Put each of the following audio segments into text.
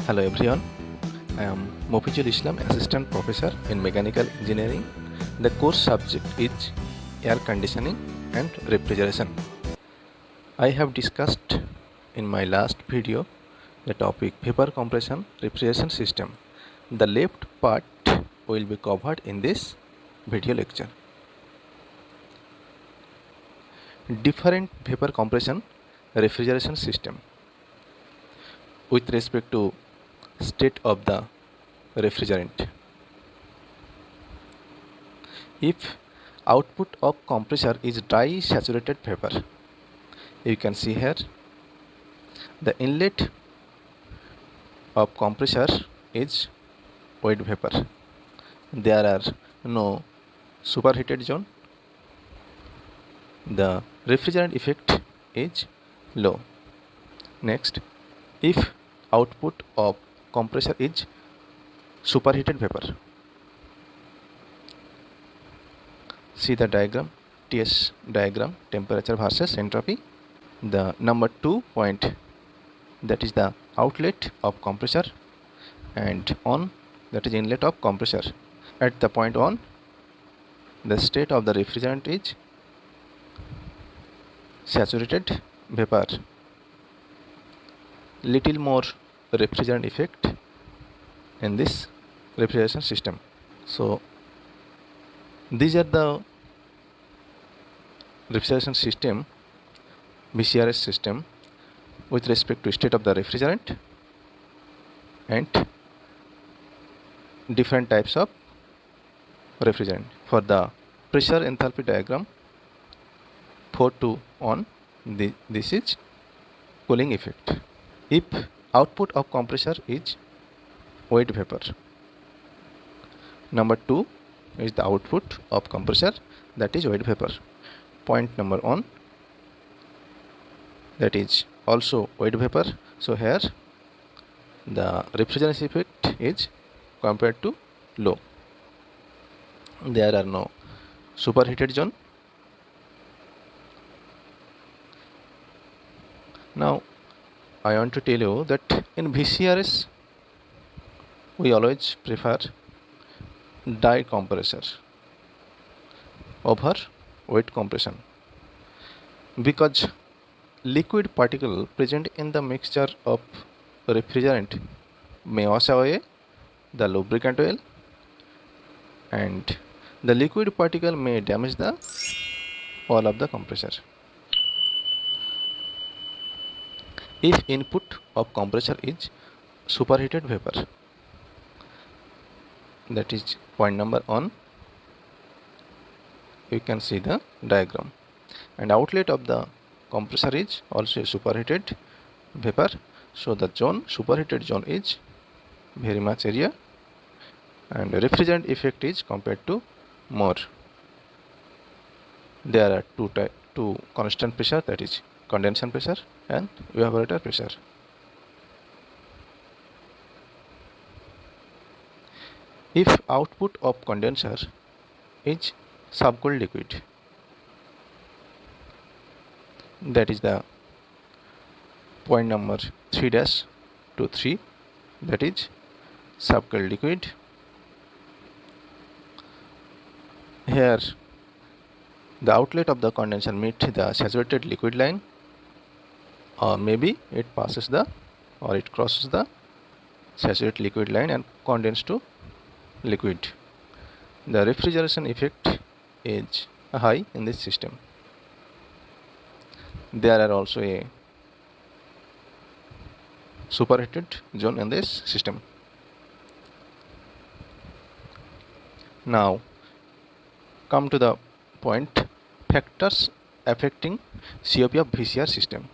Hello everyone, I am Mofizul Islam, Assistant Professor in Mechanical Engineering. The course subject is Air Conditioning and Refrigeration. I have discussed in my last video the topic Vapor Compression Refrigeration System. The left part will be covered in this video lecture. Different vapor compression refrigeration system with respect to state of the refrigerant. If output of compressor is dry saturated vapor, you can see here the inlet of compressor is wet vapor. There are no superheated zone. The refrigerant effect is low. Next, if output of compressor is superheated vapor, see the diagram, TS diagram, temperature versus entropy. The number 2 point, that is the outlet of compressor, and on, that is inlet of compressor. At the point on, the state of the refrigerant is saturated vapor. Little more refrigerant effect in this refrigeration system. So these are the refrigeration system, VCRS system, with respect to state of the refrigerant and different types of refrigerant. For the pressure enthalpy diagram, 4 to on, this is cooling effect. If output of compressor is wet vapor, number 2 is the output of compressor, that is wet vapor. Point number 1, that is also wet vapor. So here the refrigerance effect is compared to low. There are no superheated zone. Now I want to tell you that in VCRS we always prefer dry compressor over wet compression, because liquid particle present in the mixture of refrigerant may wash away the lubricant oil, and the liquid particle may damage the wall of the compressor. If input of compressor is superheated vapor, that is point number 1, you can see the diagram, and outlet of the compressor is also a superheated vapor. So the zone, superheated zone, is very much area, and refrigerant effect is compared to more. There are two constant pressure, that is condensation pressure and evaporator pressure. If output of condenser is subcooled liquid, that is the point number 3 dash to 3, that is subcooled liquid. Here the outlet of the condenser meets the saturated liquid line, or maybe it passes the, or it crosses the saturated liquid line and condenses to liquid. The refrigeration effect is high in this system. There are also a superheated zone in this system. Now come to the point, factors affecting COP of VCR system.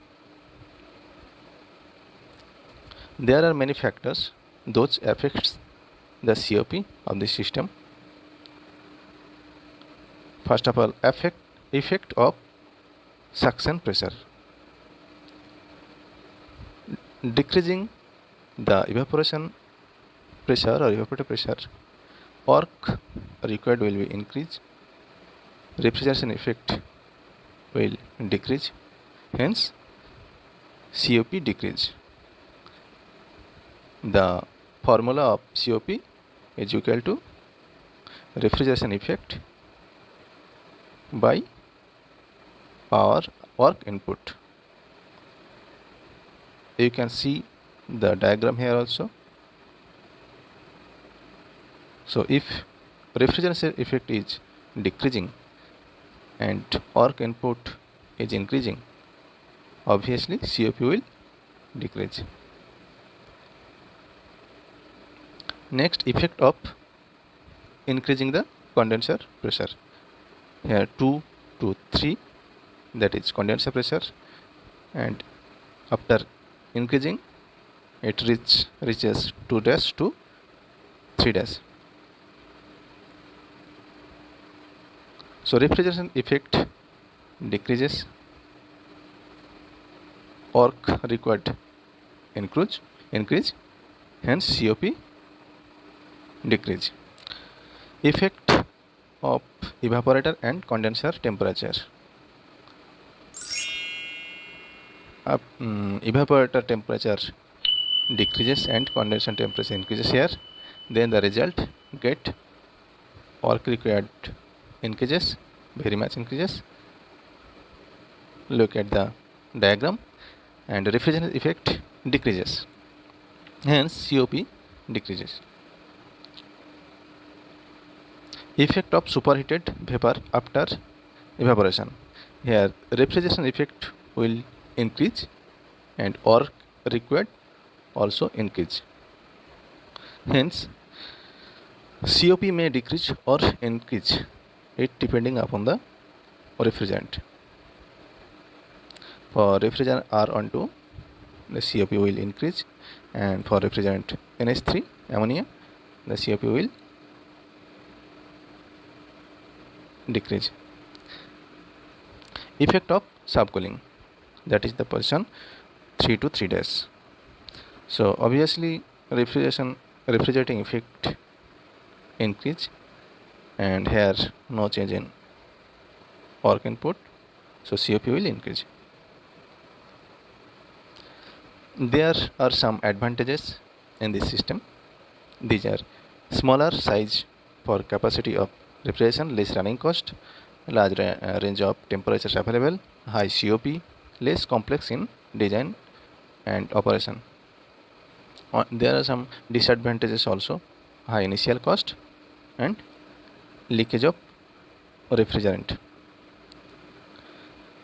There are many factors those affects the COP of the system. First of all, effect of suction pressure. Decreasing the evaporation pressure or evaporator pressure, work required will be increased, refrigeration effect will decrease, hence COP decrease. The formula of COP is equal to refrigeration effect by power work input. You can see the diagram here also. So if refrigeration effect is decreasing and work input is increasing, obviously COP will decrease. Next, effect of increasing the condenser pressure. Here 2 to 3, that is condenser pressure, and after increasing it reaches 2 dash to 3 dash. So refrigeration effect decreases, work required increase, hence COP decrease. Effect of evaporator and condenser temperature. Evaporator temperature decreases and condenser temperature increases here, then the result get work required increases, very much increases. Look at the diagram, and refrigeration effect decreases, hence COP decreases. Effect of superheated vapor after evaporation. Here refrigeration effect will increase and work required also increase, hence COP may decrease or increase, it depending upon the refrigerant. For refrigerant R12, the COP will increase, and for refrigerant NH3 ammonia, the COP will decrease. Effect of subcooling, that is the position 3 to 3 days. So obviously refrigerating effect increase, and here no change in work input, so COP will increase. There are some advantages in this system. These are smaller size for capacity of refrigeration, less running cost, large range of temperatures available, high COP, less complex in design and operation. There are some disadvantages also: high initial cost and leakage of refrigerant.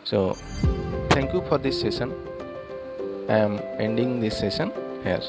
So thank you for this session. I am ending this session here.